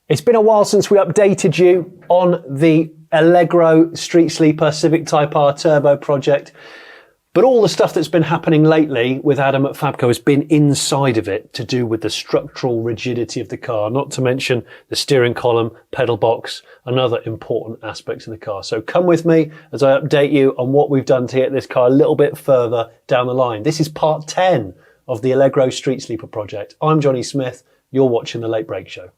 It's been a while since we updated you on the Allegro Street Sleeper Civic Type R Turbo project, but all the stuff that's been happening lately with Adam at Fabco has been inside of it to do with the structural rigidity of the car, not to mention the steering column, pedal box, and other important aspects of the car. So come with me as I update you on what we've done to get this car a little bit further down the line. This is part 10 of the Allegro Street Sleeper project. I'm Jonny Smith. You're watching The Late Break Show.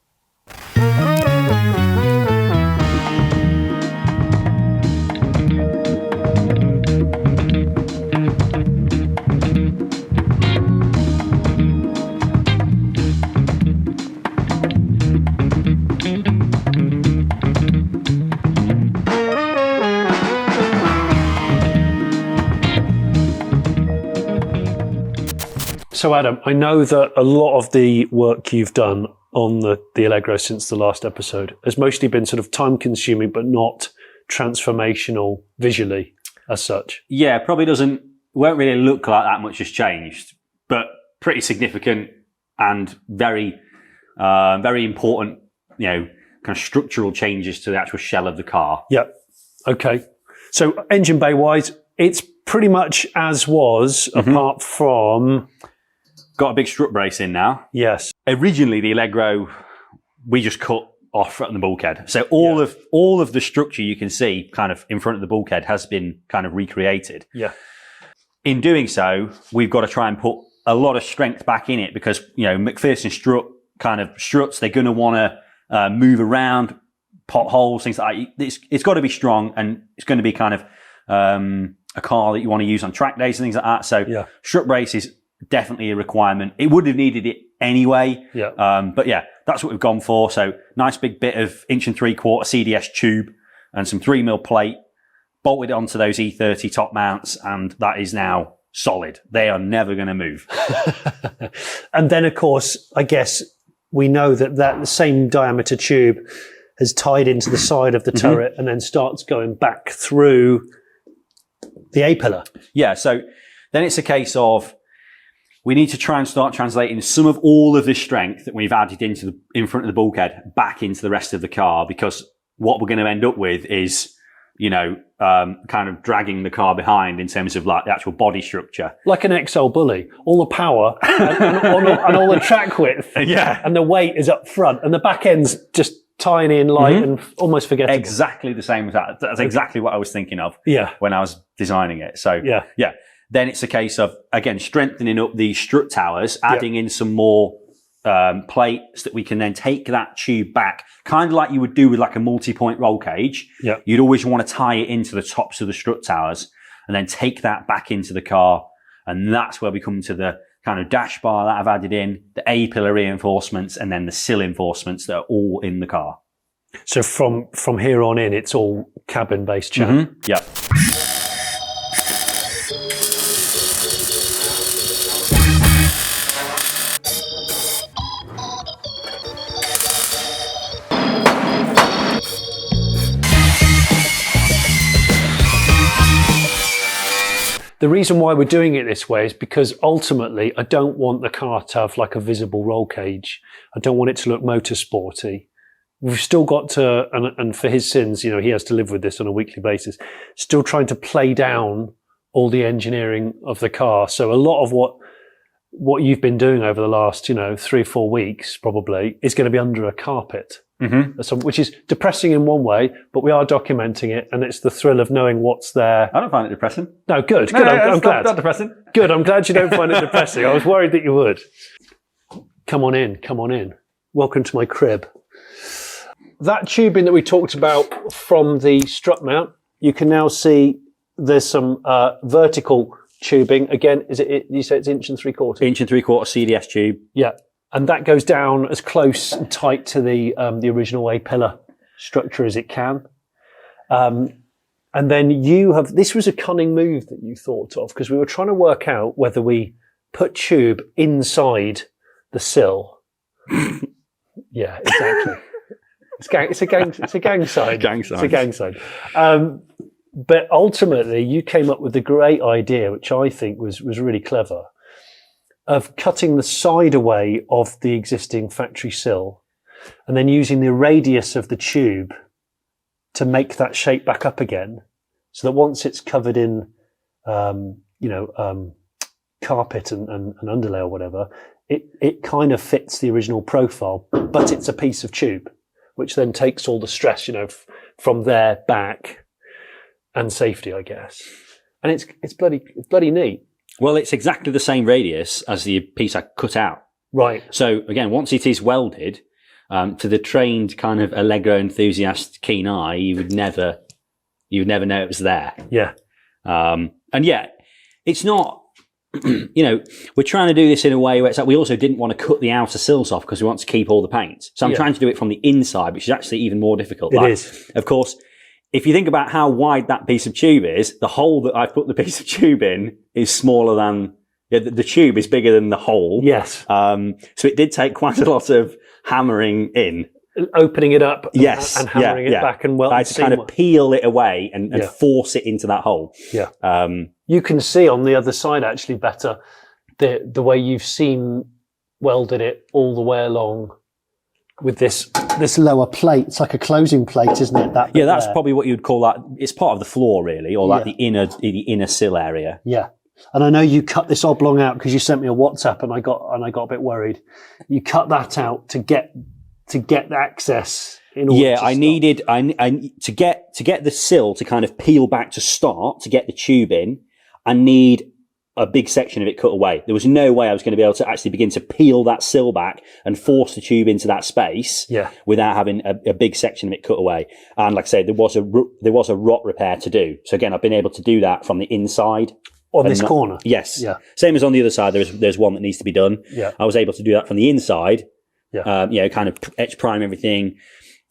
So Adam, I know that a lot of the work you've done on the Allegro since the last episode has mostly been sort of time consuming, but not transformational visually as such. Yeah, probably won't really look like that much has changed, but pretty significant and very, very important, kind of structural changes to the actual shell of the car. Yep. Okay. So engine bay wise, it's pretty much as was, apart from... Got a big strut brace in now. Yes. Originally, the Allegro, we just cut off from the bulkhead. So all of the structure you can see kind of in front of the bulkhead has been kind of recreated. Yeah. In doing so, we've got to try and put a lot of strength back in it because, McPherson strut kind of struts, they're going to want to move around, potholes, things like that. It's got to be strong, and it's going to be kind of a car that you want to use on track days and things like that. So strut brace is definitely a requirement. It would have needed it anyway. Yeah. But yeah, that's what we've gone for. So nice big bit of 1 3/4 CDS tube and some 3mm plate, bolted onto those E30 top mounts, and that is now solid. They are never going to move. And then of course, I guess we know that the same diameter tube has tied into the side of the turret and then starts going back through the A-pillar. Yeah. So then it's a case of, we need to try and start translating some of all of this strength that we've added in front of the bulkhead back into the rest of the car, because what we're going to end up with is, kind of dragging the car behind in terms of like the actual body structure. Like an XL Bully, all the power and all the track width, and the weight is up front, and the back end's just tiny and light and almost forgettable. Exactly the same as that. That's exactly what I was thinking of when I was designing it. So yeah. Then it's a case of, again, strengthening up the strut towers, adding in some more plates that we can then take that tube back, kind of like you would do with like a multi-point roll cage. Yeah. You'd always want to tie it into the tops of the strut towers and then take that back into the car. And that's where we come to the kind of dash bar that I've added in, the A-pillar reinforcements, and then the sill reinforcements that are all in the car. So from here on in, it's all cabin-based chat. Yeah. The reason why we're doing it this way is because ultimately I don't want the car to have like a visible roll cage. I don't want it to look motorsporty. We've still got to, and for his sins, he has to live with this on a weekly basis, still trying to play down all the engineering of the car. So a lot of what you've been doing over the last, 3 or 4 weeks probably is going to be under a carpet. Which is depressing in one way, but we are documenting it, and it's the thrill of knowing what's there. I don't find it depressing. No, good. I'm glad. Not depressing. Good. I'm glad you don't find it depressing. I was worried that you would. Come on in. Welcome to my crib. That tubing that we talked about from the strut mount, you can now see there's some vertical tubing. Again, you say it's 1 3/4? 1 3/4 CDS tube. Yeah. And that goes down as close and tight to the original A-pillar structure as it can. And then this was a cunning move that you thought of, because we were trying to work out whether we put tube inside the sill. Yeah, exactly. It's a gang sign. It's a gang sign. But ultimately, you came up with a great idea, which I think was really clever, of cutting the side away of the existing factory sill and then using the radius of the tube to make that shape back up again, so that once it's covered in, carpet and underlay or whatever, it kind of fits the original profile, but it's a piece of tube, which then takes all the stress, from there back, and safety, I guess. And it's bloody neat. Well, it's exactly the same radius as the piece I cut out. Right. So again, once it is welded, to the trained kind of Allegro enthusiast keen eye, you would never know it was there. Yeah. And yet, it's not, we're trying to do this in a way where it's like we also didn't want to cut the outer sills off because we want to keep all the paint. So I'm trying to do it from the inside, which is actually even more difficult. It is. Of course, if you think about how wide that piece of tube is, the hole that I've put the piece of tube in is smaller than, the tube is bigger than the hole. Yes. So it did take quite a lot of hammering in. Opening it up and hammering it back and I had to kind of peel it away and force it into that hole. Yeah. You can see on the other side actually better the way you've welded it all the way along with this lower plate. It's like a closing plate, isn't it? That's probably what you'd call that. It's part of the floor really, or like the inner sill area. Yeah. And I know you cut this oblong out because you sent me a WhatsApp and I got a bit worried. You cut that out to get the access in order I needed to get the sill to kind of peel back to start to get the tube in. I need a big section of it cut away. There was no way I was going to be able to actually begin to peel that sill back and force the tube into that space without having a big section of it cut away. And like I say, there was a rot repair to do. So again, I've been able to do that from the inside. On this corner? Yes. Yeah. Same as on the other side, there's one that needs to be done. Yeah. I was able to do that from the inside. Yeah. Kind of etch prime everything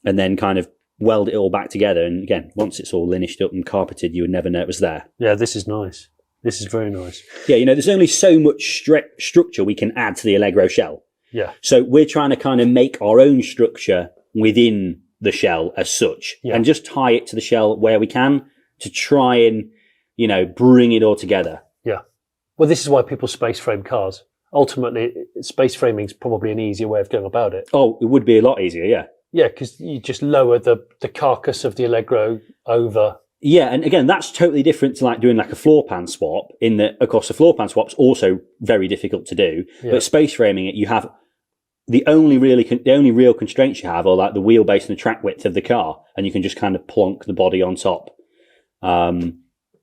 and then kind of weld it all back together. And again, once it's all linished up and carpeted, you would never know it was there. Yeah, this is nice. This is very nice. Yeah, there's only so much structure we can add to the Allegro shell. Yeah. So we're trying to kind of make our own structure within the shell as such and just tie it to the shell where we can to try and, bring it all together. Yeah. Well, this is why people space frame cars. Ultimately, space framing is probably an easier way of going about it. Oh, it would be a lot easier, yeah. Yeah, because you just lower the carcass of the Allegro over. Yeah, and again, that's totally different to like doing like a floor pan swap in that, of course, the floor pan swap's also very difficult to do. Yeah. But space framing it, you have the only real constraints you have are like the wheelbase and the track width of the car, and you can just kind of plonk the body on top.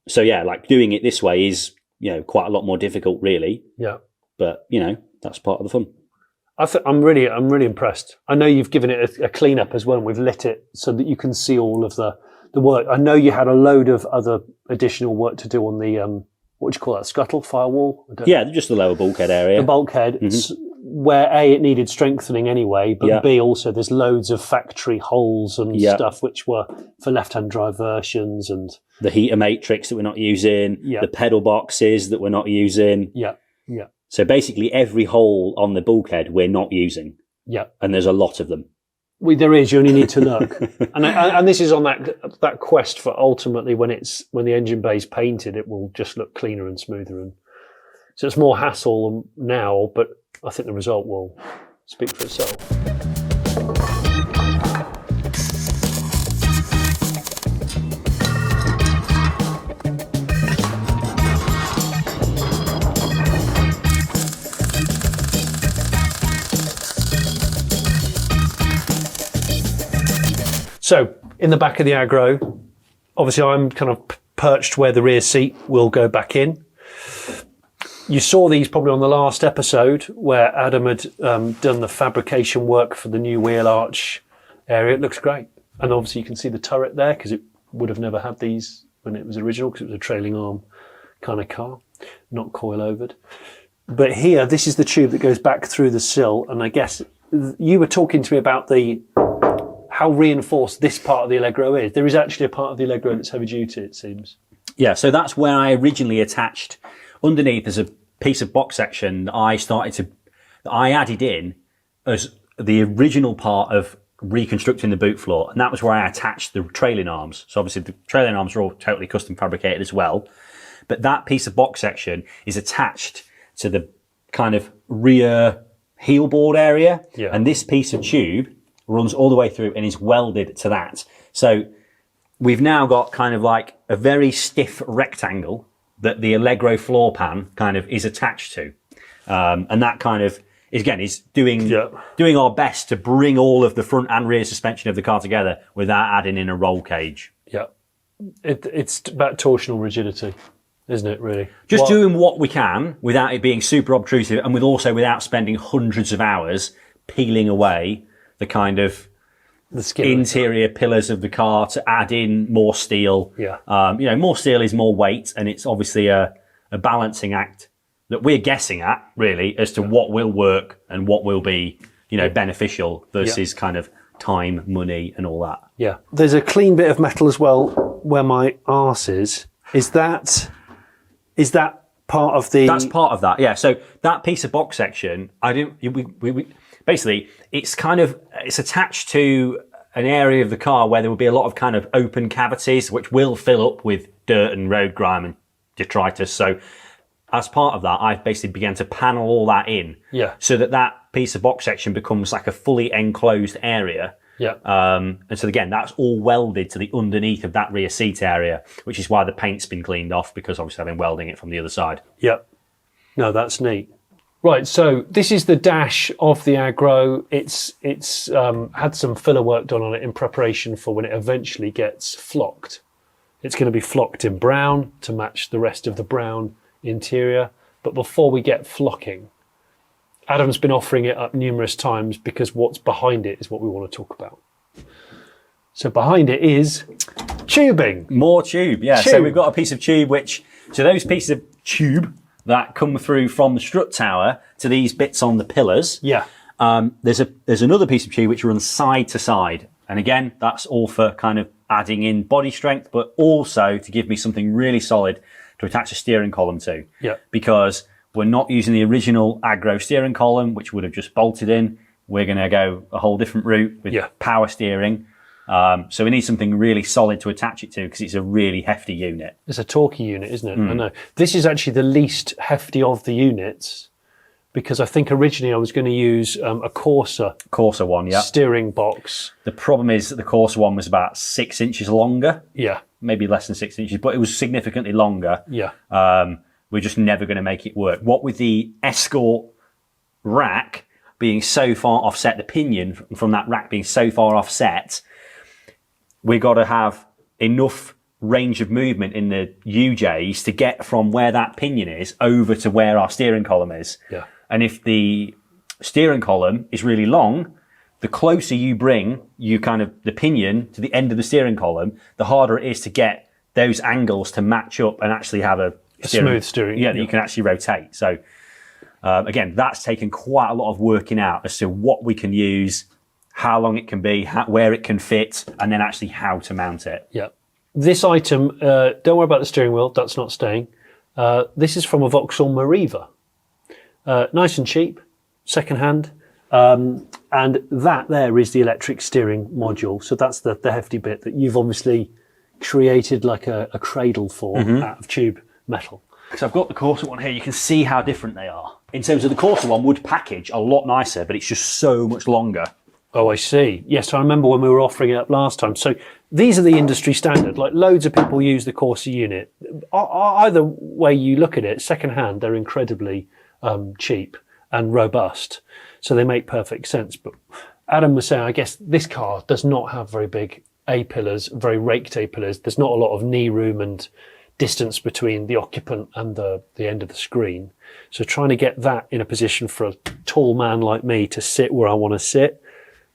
So yeah, like doing it this way is, quite a lot more difficult really. Yeah. But, that's part of the fun. I'm really impressed. I know you've given it a clean up as well, and we've lit it so that you can see all of the work. I know you had a load of other additional work to do on the, what do you call that, scuttle, firewall? Yeah, just the lower bulkhead area. The bulkhead, where A, it needed strengthening anyway, but B, also there's loads of factory holes and stuff which were for left-hand drive versions and... The heater matrix that we're not using, the pedal boxes that we're not using. Yeah, yeah. So basically every hole on the bulkhead we're not using. Yeah. And there's a lot of them. There is, you only need to look. and this is on that quest for ultimately when the engine bay is painted, it will just look cleaner and smoother. And so it's more hassle now, but I think the result will speak for itself. So in the back of the Aggro, obviously I'm kind of perched where the rear seat will go back in. You saw these probably on the last episode where Adam had done the fabrication work for the new wheel arch area. It looks great. And obviously you can see the turret there because it would have never had these when it was original because it was a trailing arm kind of car, not coil-overed. But here, this is the tube that goes back through the sill. And I guess you were talking to me about how reinforced this part of the Allegro is. There is actually a part of the Allegro that's heavy duty, it seems. Yeah, so that's where I originally attached. Underneath, there's a piece of box section that I added in as the original part of reconstructing the boot floor, and that was where I attached the trailing arms. So obviously the trailing arms are all totally custom fabricated as well, but that piece of box section is attached to the kind of rear heel board area, and this piece of tube runs all the way through and is welded to that. So we've now got kind of like a very stiff rectangle that the Allegro floor pan kind of is attached to. And that kind of, again, is doing our best to bring all of the front and rear suspension of the car together without adding in a roll cage. Yeah. It's about torsional rigidity, isn't it, really? Just doing what we can without it being super obtrusive and without spending hundreds of hours peeling away the kind of the skin interior pillars of the car to add in more steel. Yeah. More steel is more weight, and it's obviously a balancing act that we're guessing at, really, as to what will work and what will be, beneficial versus kind of time, money, and all that. Yeah. There's a clean bit of metal as well where my arse is. Is that part of the... That's part of that, yeah. So that piece of box section, basically, it's attached to an area of the car where there will be a lot of kind of open cavities, which will fill up with dirt and road grime and detritus. So as part of that, I've basically began to panel all that in. Yeah. So that piece of box section becomes like a fully enclosed area. Yeah. And so again, that's all welded to the underneath of that rear seat area, which is why the paint's been cleaned off, because obviously I've been welding it from the other side. Yeah. No, that's neat. Right, so this is the dash of the Agro. It's had some filler work done on it in preparation for when it eventually gets flocked. It's going to be flocked in brown to match the rest of the brown interior. But before we get flocking, Adam's been offering it up numerous times because what's behind it is what we want to talk about. So behind it is tubing. More tube, yeah. Tube. So we've got a piece of tube so those pieces of tube that come through from the strut tower to these bits on the pillars. Yeah. There's another piece of tube which runs side to side. And again, that's all for kind of adding in body strength, but also to give me something really solid to attach a steering column to. Yeah. Because we're not using the original Agro steering column, which would have just bolted in. We're going to go a whole different route with power steering. So we need something really solid to attach it to because it's a really hefty unit. It's a torquey unit, isn't it? I know. This is actually the least hefty of the units because I think originally I was going to use a Corsa one, yeah. steering box. The problem is that the Corsa one was about 6 inches longer. Yeah. Maybe less than 6 inches, but it was significantly longer. Yeah. We're just never going to make it work. What with the Escort rack being so far offset, the pinion from that rack being so far offset, we got to have enough range of movement in the UJs to get from where that pinion is over to where our steering column is. Yeah. And if the steering column is really long, the closer you bring the pinion to the end of the steering column, the harder it is to get those angles to match up and actually have a smooth steering. Yeah, that you can actually rotate. So again, that's taken quite a lot of working out as to what we can use, how long it can be, where it can fit, and then actually how to mount it. Yeah. This item, don't worry about the steering wheel, that's not staying. This is from a Vauxhall Mariva. Nice and cheap, second-hand. And that there is the electric steering module. So that's the hefty bit that you've obviously created like a cradle for out of tube metal. So I've got the Corsa one here. You can see how different they are. In terms of the Corsa one would package a lot nicer, but it's just so much longer. Oh, I see. Yes, I remember when we were offering it up last time. So these are the industry standard. Like loads of people use the Corsa unit. Either way you look at it, second-hand, they're incredibly cheap and robust. So they make perfect sense. But Adam was saying, I guess this car does not have very big A-pillars, very raked A-pillars. There's not a lot of knee room and distance between the occupant and the end of the screen. So trying to get that in a position for a tall man like me to sit where I want to sit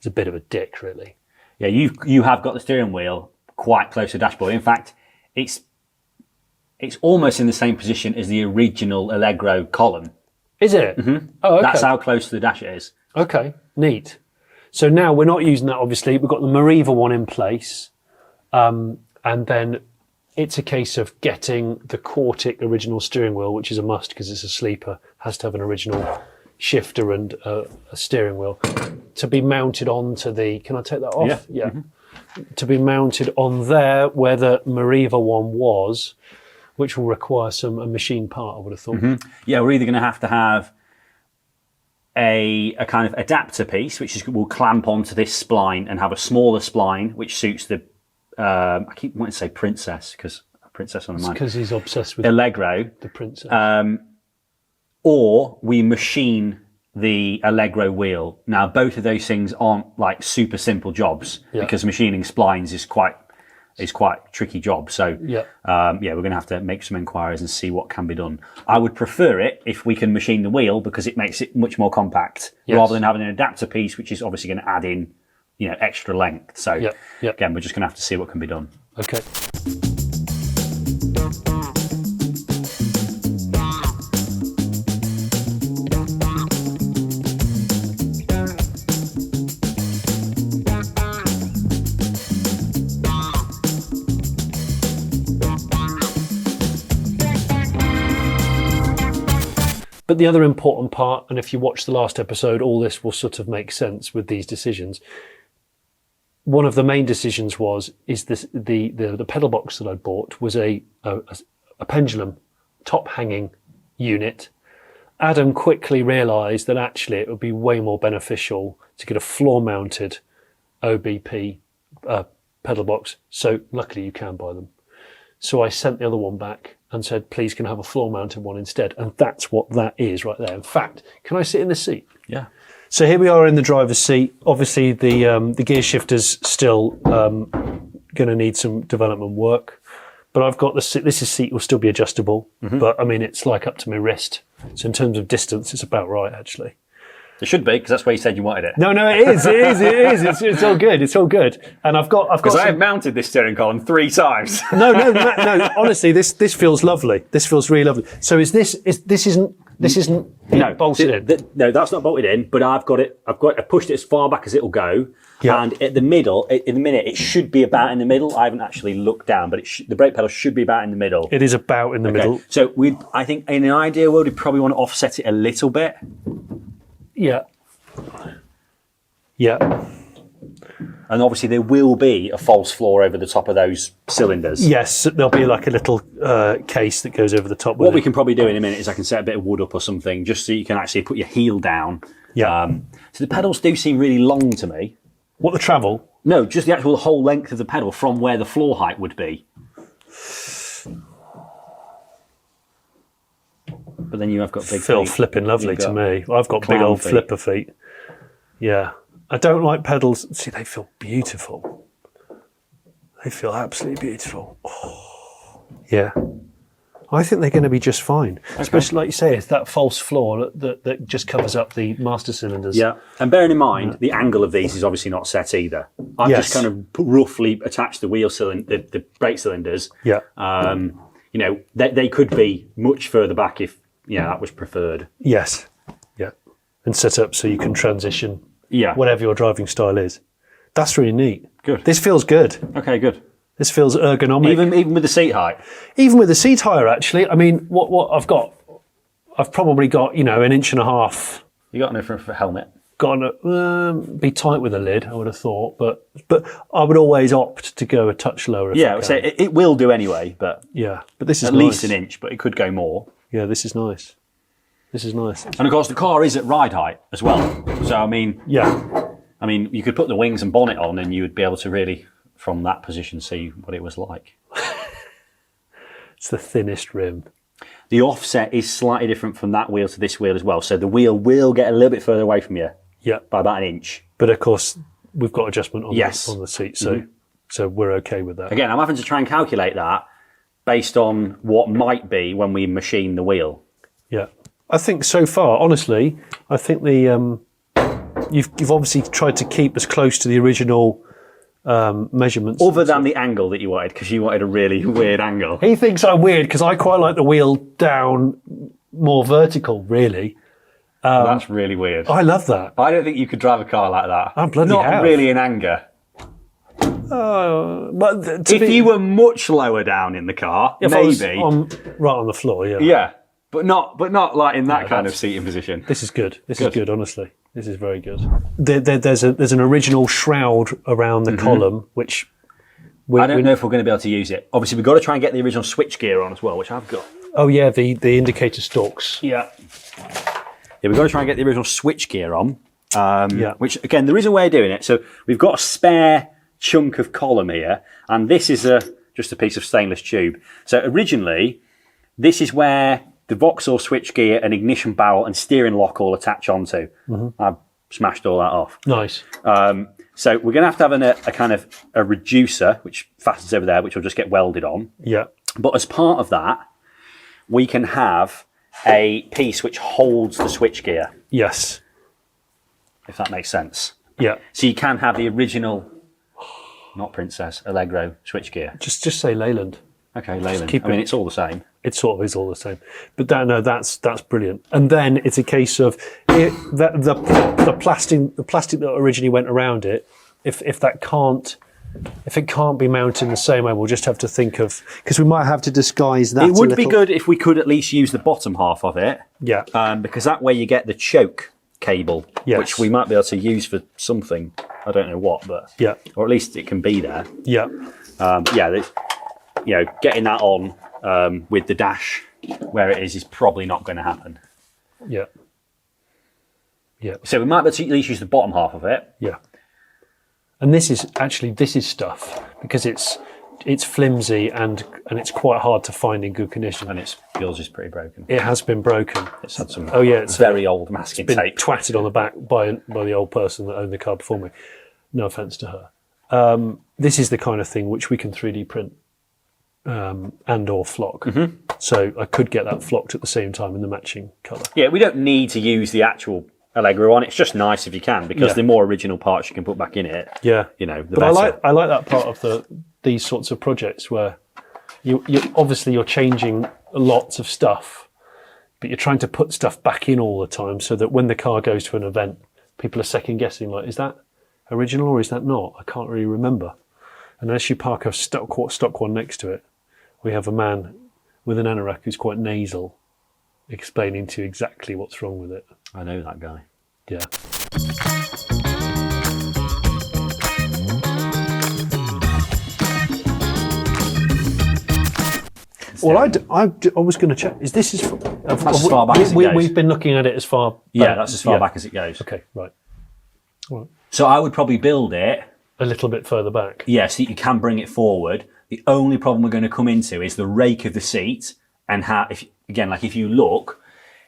is a bit of a dick, really. Yeah, you have got the steering wheel quite close to the dashboard. In fact, it's almost in the same position as the original Allegro column. Is it? Mm-hmm. Oh, okay. That's how close to the dash it is. Okay, neat. So now we're not using that, obviously. We've got the Mariva one in place. And then it's a case of getting the Quartic original steering wheel, which is a must because it's a sleeper, has to have an original shifter and a steering wheel, to be mounted onto the... Can I take that off? Yeah. Mm-hmm. To be mounted on there where the Mariva one was, which will require a machine part, I would have thought. Mm-hmm. Yeah, we're either going to have a kind of adapter piece, which will clamp onto this spline and have a smaller spline, which suits the, I keep wanting to say princess, because a princess on the mind. Because he's obsessed with Allegro. the princess. Or we machine the Allegro wheel. Now, both of those things aren't like super simple jobs because machining splines is quite a tricky job. So, we're going to have to make some inquiries and see what can be done. I would prefer it if we can machine the wheel because it makes it much more compact rather than having an adapter piece, which is obviously going to add in, extra length. So, again, we're just going to have to see what can be done. Okay. But the other important part, and if you watch the last episode, all this will sort of make sense with these decisions. One of the main decisions is the pedal box that I bought was a pendulum top hanging unit. Adam quickly realised that actually it would be way more beneficial to get a floor mounted OBP pedal box. So luckily you can buy them. So I sent the other one back and said, please can I have a floor mounted one instead? And that's what that is right there. In fact, can I sit in the seat? Yeah. So here we are in the driver's seat. Obviously the gear shifter's still going to need some development work, but I've got this seat will still be adjustable, but I mean, it's like up to my wrist. So in terms of distance, it's about right actually. It should be, because that's where you said you wanted it. No, it is. It's all good. It's all good. And I've got. Because I have mounted this steering column 3 times. No. Honestly, this feels lovely. This feels really lovely. So this isn't bolted in. No, that's not bolted in. But I've pushed it as far back as it'll go. Yeah. And at the middle, in the minute, it should be about in the middle. I haven't actually looked down, but the brake pedal should be about in the middle. It is about in the middle. So I think in an ideal world, we'd probably want to offset it a little bit. Yeah. And obviously there will be a false floor over the top of those cylinders. Yes, there'll be like a little case that goes over the top. What we can probably do in a minute is I can set a bit of wood up or something just so you can actually put your heel down. Yeah. So the pedals do seem really long to me. What, the travel? No, just the whole length of the pedal from where the floor height would be. But then you have got big feel feet. Flipping lovely to me. I've got big old feet. Flipper feet. Yeah. I don't like pedals. See, they feel beautiful. They feel absolutely beautiful. Oh. Yeah. I think they're going to be just fine. Okay. Especially, like you say, it's that false floor that just covers up the master cylinders. Yeah. And bearing in mind, the angle of these is obviously not set either. I've just kind of roughly attached the wheel cylinder, the brake cylinders. Yeah. They could be much further back if that was preferred. Yes. Yeah. And set up so you can transition whatever your driving style is. That's really neat. Good. This feels good. Okay, good. This feels ergonomic. Even with the seat height? Even with the seat height, actually. I mean, what I've got, I've probably got, 1.5 inches. You got enough for a helmet? Got to be tight with a lid, I would have thought, but I would always opt to go a touch lower. So it will do anyway, but but this is at least an inch, but it could go more. Yeah, this is nice. This is nice. And of course, the car is at ride height as well. So I mean, you could put the wings and bonnet on, and you would be able to really, from that position, see what it was like. It's the thinnest rim. The offset is slightly different from that wheel to this wheel as well. So the wheel will get a little bit further away from you. Yeah. By about an inch. But of course, we've got adjustment on the seat, so we're okay with that. Again, I'm having to try and calculate that based on what might be when we machine the wheel. Yeah. I think so far, honestly, I think you've obviously tried to keep as close to the original measurements. Other than the angle that you wanted, because you wanted a really weird angle. He thinks I'm weird because I quite like the wheel down more vertical, really. That's really weird. I love that. I don't think you could drive a car like that. I bloody Not have. really in anger. But if you were much lower down in the car, maybe. Right on the floor, yeah. Yeah, but not like in that kind of seating position. This is good. This is good, honestly. This is very good. There's an original shroud around the column, which I don't know if we're going to be able to use it. Obviously, we've got to try and get the original switch gear on as well, which I've got. Oh yeah, the indicator stalks. Yeah. we've got to try and get the original switch gear on. Yeah. Which, again, there is a way of doing it. So we've got a spare chunk of column here, and this is just a piece of stainless tube. So originally, this is where the Vauxhall switch gear and ignition barrel and steering lock all attach onto. I've smashed all that off. Nice. So we're going to have a kind of a reducer, which fastens over there, which will just get welded on. Yeah. But as part of that, we can have a piece which holds the switch gear. Yes. If that makes sense. Yeah. So you can have the original, not Princess, Allegro switch gear. Just say Leyland. Okay, Leyland. keep I mean, it- it's all the same. It sort of is all the same, but that's brilliant. And then it's a case of the plastic that originally went around it. If it can't be mounted in the same way, we'll just have to think of, because we might have to disguise that. It would be good if we could at least use the bottom half of it. Yeah. Because that way you get the choke cable, Yes. which we might be able to use for something. I don't know what, but Yeah. or at least it can be there. Yeah. Getting that on with the dash where it is probably not going to happen. Yeah. Yeah. So we might be able to at least use the bottom half of it. Yeah. And this is stuff, because it's flimsy and it's quite hard to find in good condition. And yours is pretty broken. It has been broken. It's had some It's very old masking been tape. twatted on the back by the old person that owned the car before me. No offence to her. This is the kind of thing which we can 3D print and or flock. So I could get that flocked at the same time in the matching colour. Yeah, we don't need to use the actual Allegro on. It's just nice if you can, because the more original parts you can put back in it. Yeah, the but better. I like that part of these sorts of projects where you obviously you're changing lots of stuff, but you're trying to put stuff back in all the time so that when the car goes to an event, people are second guessing, like, is that original or is that not? I can't really remember. And as you park a stock one next to it, we have a man with an anorak who's quite nasal, explaining to you exactly what's wrong with it. I know that guy. Yeah. Well, I was going to check. Is this as far back as it goes. We've been looking at it as far. Yeah, that's as far back as it goes. Okay, right. So I would probably build it A little bit further back. so that you can bring it forward. The only problem we're going to come into is the rake of the seat, and how, if you look,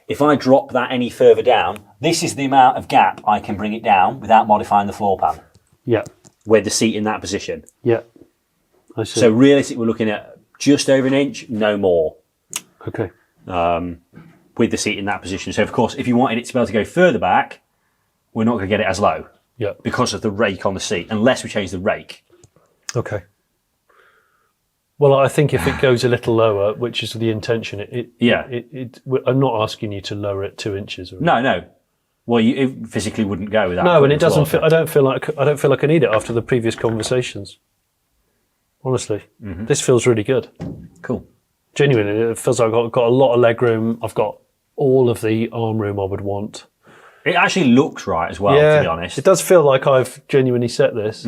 if I drop that any further down, this is the amount of gap I can bring it down without modifying the floor pan. Yeah. With the seat in that position. Yeah. I see. So realistically, we're looking at just over an inch, no more, Okay. with the seat in that position. So of course, if you wanted it to be able to go further back, we're not going to get it as low. Yeah. Because of the rake on the seat, unless we change the rake. Okay. Well, I think if it goes a little lower, which is the intention, I'm not asking you to lower it 2 inches. Or No. Well, it physically wouldn't go without. No, and it doesn't feel. I don't feel like I need it after the previous conversations. Honestly, this feels really good. Cool. Genuinely, it feels like I've got a lot of leg room. I've got all of the arm room I would want. It actually looks right as well, to be honest. It does feel like I've genuinely set this.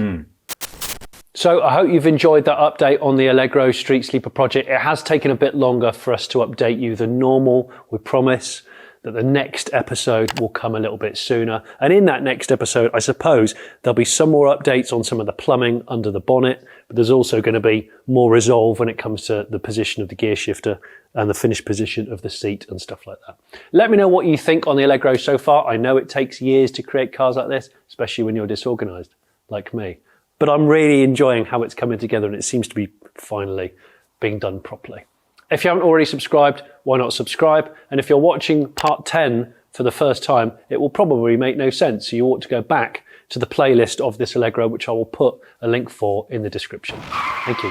So I hope you've enjoyed that update on the Allegro Street Sleeper project. It has taken a bit longer for us to update you than normal. We promise that the next episode will come a little bit sooner. And in that next episode, I suppose there'll be some more updates on some of the plumbing under the bonnet, but there's also going to be more resolve when it comes to the position of the gear shifter and the finished position of the seat and stuff like that. Let me know what you think on the Allegro so far. I know it takes years to create cars like this, especially when you're disorganized, like me. But I'm really enjoying how it's coming together, and it seems to be finally being done properly. If you haven't already subscribed, why not subscribe? And if you're watching part 10 for the first time, it will probably make no sense. So you ought to go back to the playlist of this Allegro, which I will put a link for in the description. Thank you.